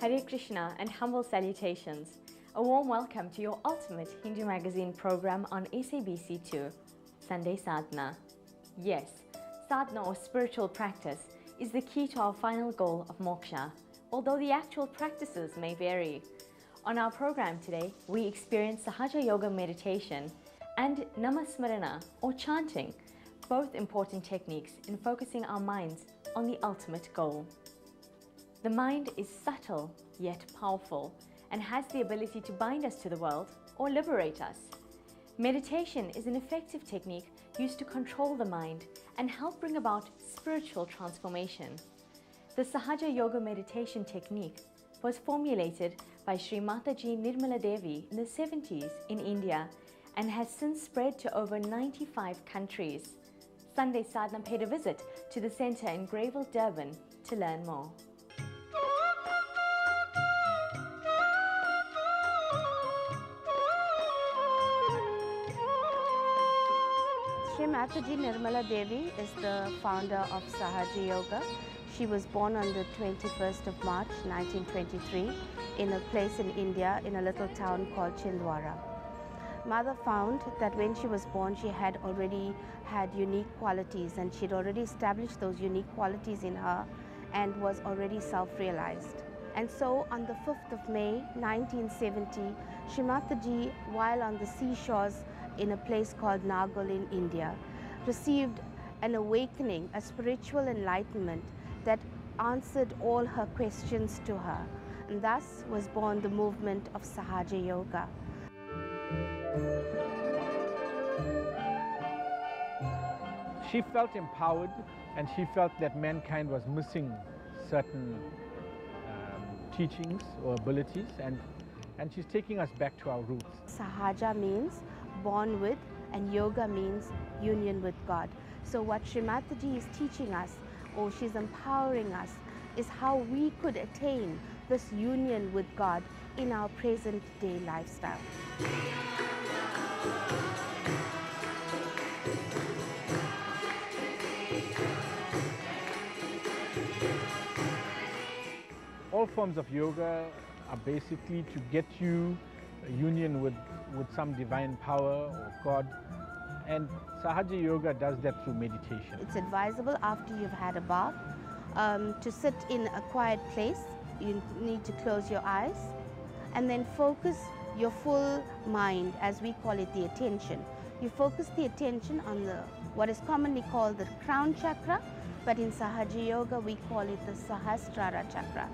Hare Krishna and humble salutations. A warm welcome to your ultimate Hindu magazine program on SABC2, Sunday Sadhana. Yes, sadhana or spiritual practice is the key to our final goal of moksha, although the actual practices may vary. On our program today, we experience Sahaja Yoga meditation and Namasmarana or chanting, both important techniques in focusing our minds on the ultimate goal. The mind is subtle yet powerful and has the ability to bind us to the world or liberate us. Meditation is an effective technique used to control the mind and help bring about spiritual transformation. The Sahaja Yoga meditation technique was formulated by Sri Mataji Nirmala Devi in the 70s in India and has since spread to over 95 countries. Sunday Sadhana paid a visit to the centre in Greyville, Durban to learn more. Sri Mataji Nirmala Devi is the founder of Sahaja Yoga. She was born on the 21st of March 1923 in a place in India in a little town called Chhindwara. Mother found that when she was born she had already had unique qualities and she'd already established those unique qualities in her and was already self-realized. And so on the 5th of May 1970, Sri Mataji, while on the seashores in a place called Nagaur in India, received an awakening, a spiritual enlightenment that answered all her questions to her. And thus was born the movement of Sahaja Yoga. She felt empowered and she felt that mankind was missing certain teachings or abilities, and she's taking us back to our roots. Sahaja means born with and yoga means union with God. So what Sri Mataji is teaching us, or she's empowering us, is how we could attain this union with God in our present day lifestyle. All forms of yoga are basically to get you a union with some divine power or God, and Sahaja Yoga does that through meditation. It's advisable after you've had a bath to sit in a quiet place. You need to close your eyes and then focus your full mind, as we call it, the attention. You focus the attention on what is commonly called the crown chakra, but in Sahaja Yoga we call it the Sahasrara chakra.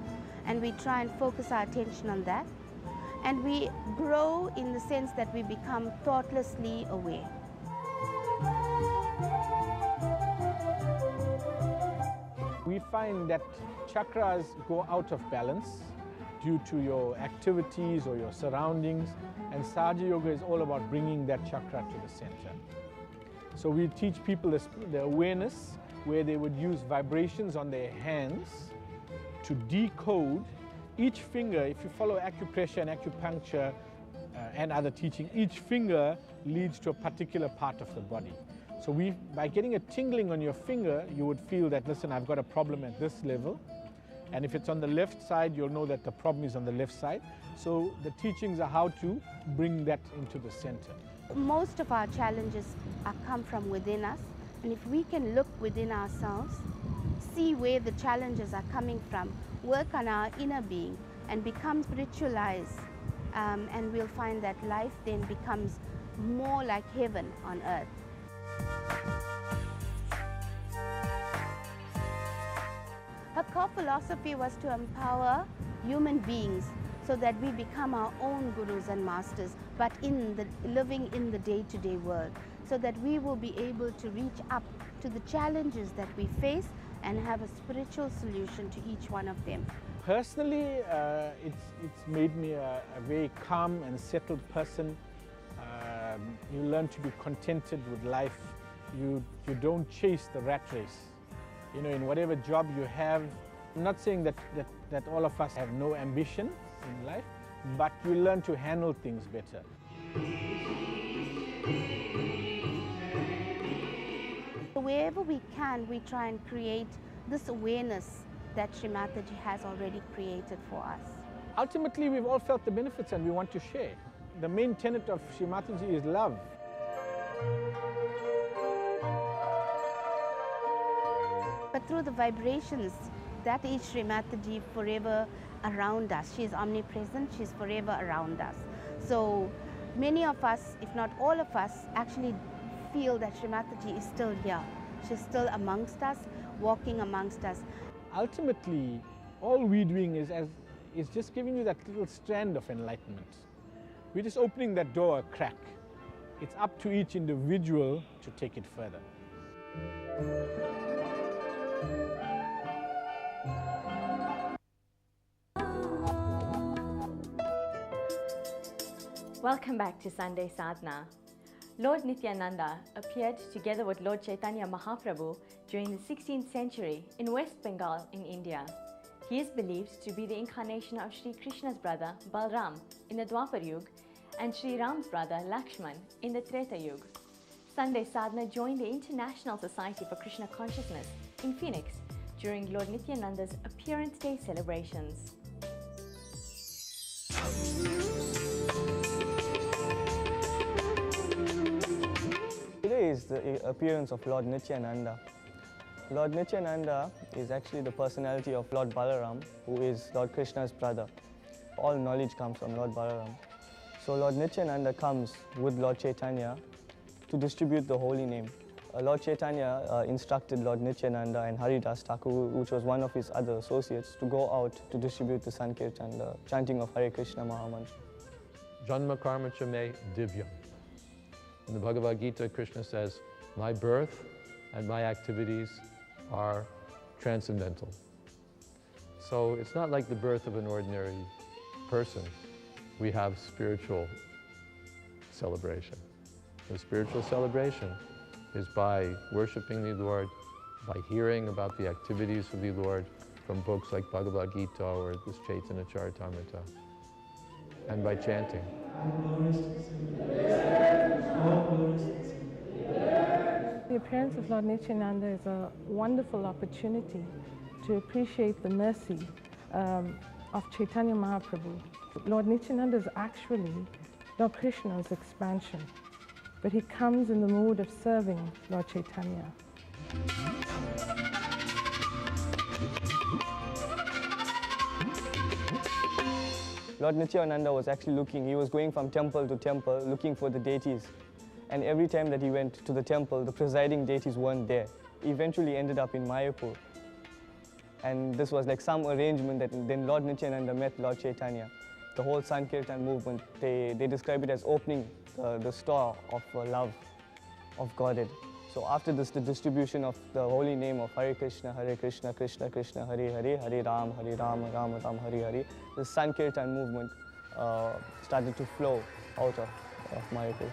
And we try and focus our attention on that. And we grow in the sense that we become thoughtlessly aware. We find that chakras go out of balance due to your activities or your surroundings, and Sahaja Yoga is all about bringing that chakra to the center. So we teach people the awareness where they would use vibrations on their hands to decode each finger. If you follow acupressure and acupuncture and other teaching, each finger leads to a particular part of the body. So by getting a tingling on your finger, you would feel that, listen, I've got a problem at this level. And if it's on the left side, you'll know that the problem is on the left side. So the teachings are how to bring that into the center. Most of our challenges come from within us. And if we can look within ourselves, see where the challenges are coming from, work on our inner being and become spiritualized, and we'll find that life then becomes more like heaven on earth. Her core philosophy was to empower human beings so that we become our own gurus and masters, but living in the day-to-day world, so that we will be able to reach up to the challenges that we face and have a spiritual solution to each one of them. Personally, it's made me a very calm and settled person. You learn to be contented with life. You don't chase the rat race. You know, in whatever job you have, I'm not saying that all of us have no ambition in life, but you learn to handle things better. Wherever we can, we try and create this awareness that Sri Mataji has already created for us. Ultimately, we've all felt the benefits and we want to share. The main tenet of Shri Mataji is love. But through the vibrations, that is Shri Mataji forever around us. She is omnipresent, she's forever around us. So many of us, if not all of us, actually feel that Shri Mataji is still here. She's still amongst us, walking amongst us. Ultimately, all we're doing is just giving you that little strand of enlightenment. We're just opening that door a crack. It's up to each individual to take it further. Welcome back to Sunday Sadhana. Lord Nityananda appeared together with Lord Chaitanya Mahaprabhu during the 16th century in West Bengal in India. He is believed to be the incarnation of Sri Krishna's brother Balram in the Dwapar Yuga and Sri Ram's brother Lakshman in the Treta Yuga. Sunday Sadhana joined the International Society for Krishna Consciousness in Phoenix during Lord Nityananda's Appearance Day celebrations. Today is the appearance of Lord Nityananda. Lord Nityananda is actually the personality of Lord Balaram, who is Lord Krishna's brother. All knowledge comes from Lord Balaram. So Lord Nityananda comes with Lord Chaitanya to distribute the holy name. Lord Chaitanya instructed Lord Nityananda and Haridas Thakur, which was one of his other associates, to go out to distribute the Sankirtan, the chanting of Hare Krishna Mahamantra. Janma karma cha me divyam. In the Bhagavad Gita, Krishna says, my birth and my activities are transcendental. So it's not like the birth of an ordinary person. We have spiritual celebration. The spiritual celebration is by worshiping the Lord, by hearing about the activities of the Lord from books like Bhagavad Gita or this Chaitanya Charitamrita, and by chanting. The appearance of Lord Nityananda is a wonderful opportunity to appreciate the mercy of Chaitanya Mahaprabhu. Lord Nityananda is actually Lord Krishna's expansion, but he comes in the mood of serving Lord Chaitanya. Lord Nityananda was actually he was going from temple to temple looking for the deities. And every time that he went to the temple, the presiding deities weren't there. He eventually ended up in Mayapur. And this was like some arrangement that then Lord Nityananda met Lord Chaitanya. The whole Sankirtan movement, they describe it as opening the store of love of Godhead. So after this, the distribution of the holy name of Hare Krishna, Krishna Krishna, Hare Hare, Hare Ram, Ram Ram, Hare Hare, the Sankirtan movement started to flow out of Mayapur.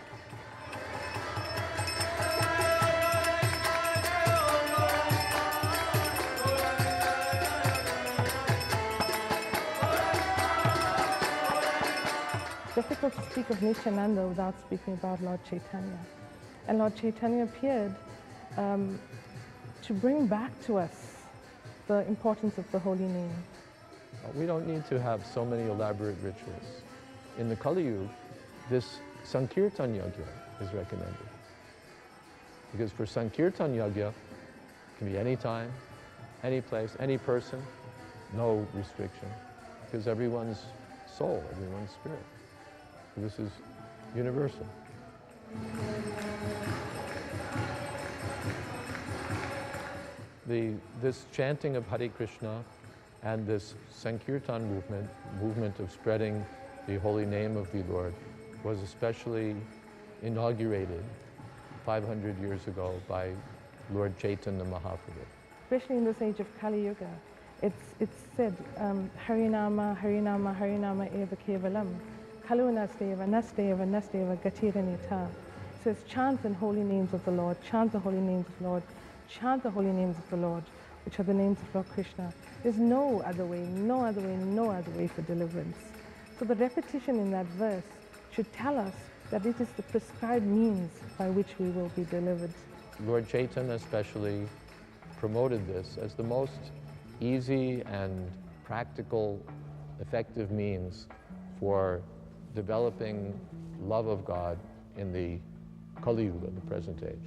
It's difficult to speak of Nityananda without speaking about Lord Chaitanya. And Lord Chaitanya appeared to bring back to us the importance of the holy name. We don't need to have so many elaborate rituals. In the Kali Yuga, this Sankirtan Yoga is recommended. Because for Sankirtan Yoga, it can be any time, any place, any person, no restriction. Because everyone's soul, everyone's spirit. So this is universal. This chanting of Hare Krishna and this Sankirtan movement of spreading the holy name of the Lord, was especially inaugurated 500 years ago by Lord Chaitanya Mahaprabhu. Especially in this age of Kali Yuga, it's said, Harinama, Harinama, Harinama eva kevalam, Kalu nasteva, nasteva, nasteva, gatiranita. So it's chant the holy names of the Lord, chant the holy names of the Lord, chant the holy names of the Lord, which are the names of Lord Krishna. There's no other way, no other way, no other way for deliverance. So the repetition in that verse should tell us that it is the prescribed means by which we will be delivered. Lord Chaitanya especially promoted this as the most easy and practical effective means for developing love of God in the Kali Yuga, the present age.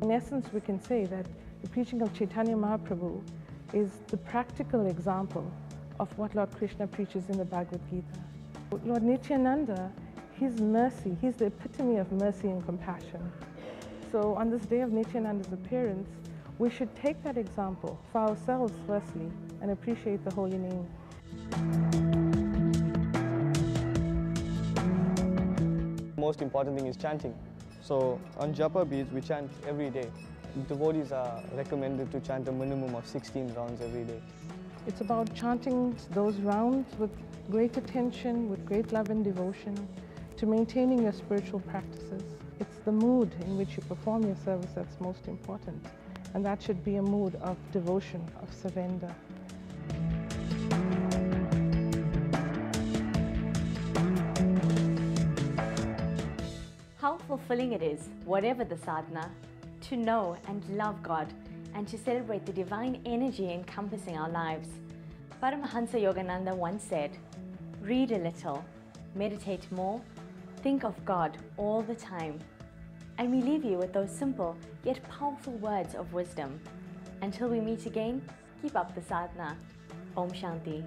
In essence, we can say that the preaching of Chaitanya Mahaprabhu is the practical example of what Lord Krishna preaches in the Bhagavad Gita. Lord Nityananda, his mercy, he's the epitome of mercy and compassion. So on this day of Nityananda's appearance, we should take that example for ourselves firstly and appreciate the holy name. Most important thing is chanting. So on japa beads, we chant every day. Devotees are recommended to chant a minimum of 16 rounds every day. It's about chanting those rounds with great attention, with great love and devotion, to maintaining your spiritual practices. It's the mood in which you perform your service that's most important, and that should be a mood of devotion, of surrender. How fulfilling it is, whatever the sadhana, to know and love God and to celebrate the divine energy encompassing our lives. Paramahansa Yogananda once said, "Read a little, meditate more, think of God all the time." And we leave you with those simple yet powerful words of wisdom. Until we meet again, keep up the sadhana. Om Shanti.